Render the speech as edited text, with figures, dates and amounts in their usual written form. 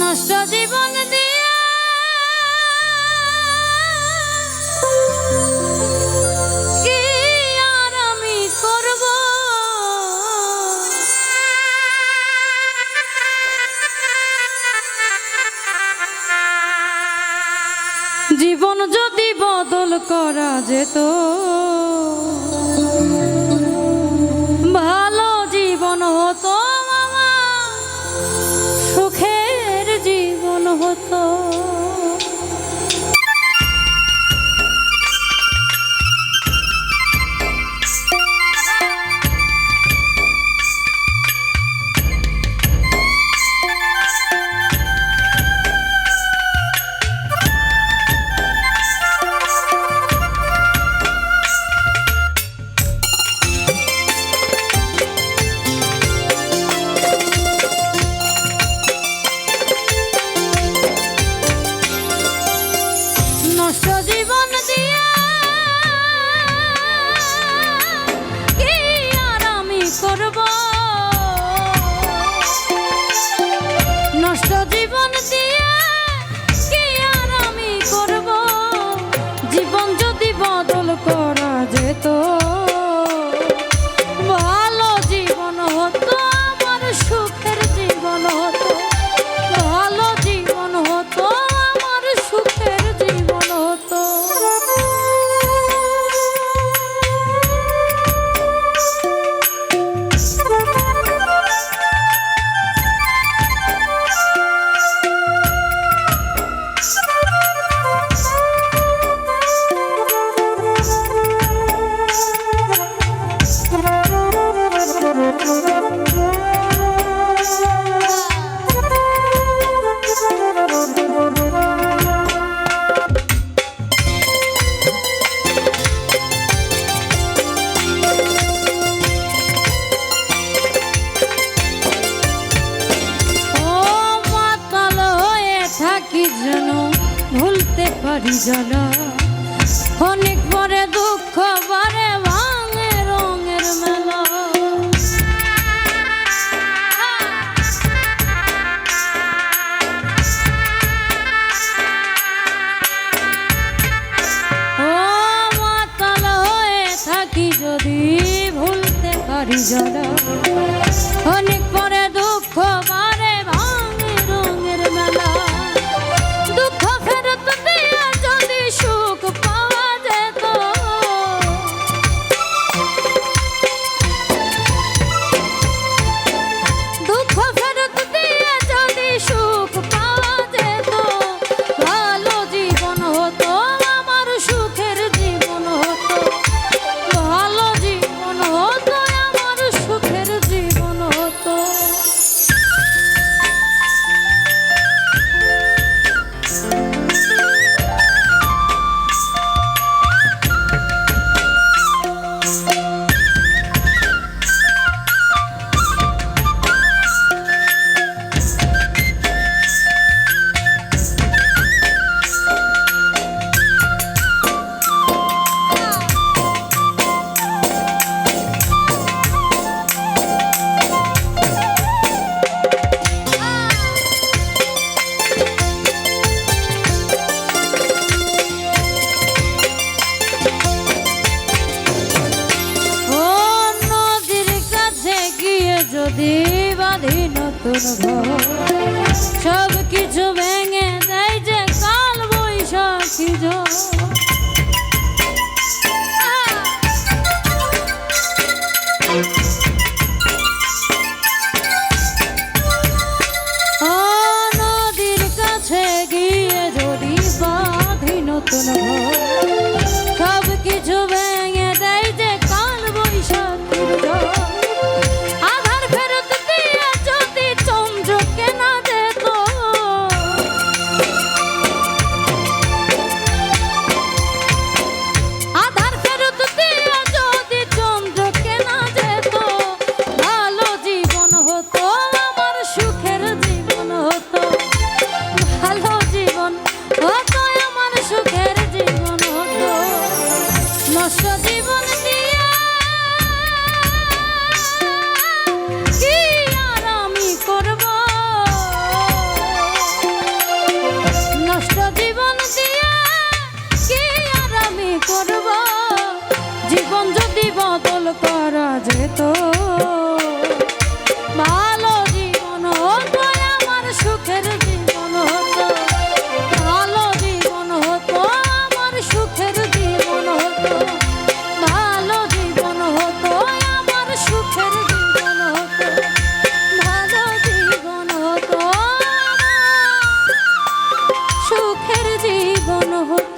নষ্ট জীবন দিয়ে কি আর আমি করব, জীবন যদি বদল করা যেত ভালো জীবন হতো, সুখের জীবন হতো। নষ্ট জীবন দিয়া কি আর আমি করব, নষ্ট জীবন দিয়া কি আর আমি করব, জীবন যদি বদল করা যেত ভালো জীবন হতো, আমার সুখের জীবন হতো, ভালো জীবন হতো, আমার সুখের জীবন হতো। যেন ভুলতে পারি জানা, অনেক পরে দুঃখ বারে ভাঙে রঙের মেলা। ও মাতাল হয়ে থাকি যদি ভুলতে পারি জানা, অনেক পরে দুঃখ বারে ভাঙে রঙের মেলা। দুঃখ ফেরত দিয়া যদি সুখ পাওয়া যেত, দুঃখ ফেরত দিয়া যদি সুখ পাওয়া যেত ভালো জীবন হতো, আমার সুখের জীবন হতো, ভালো জীবন হতো, আমার সুখের জীবন হতো। জীবন যদি বদল করা যেত, ভালো জীবন হতো, আমার সুখের জীবন হতো, ভালো জীবন হতো, আমার সুখের জীবন হতো, ভালো জীবন হতো, আমার সুখের জীবন হতো, ভালো জীবন হতো, আমার সুখের জীবন হতো।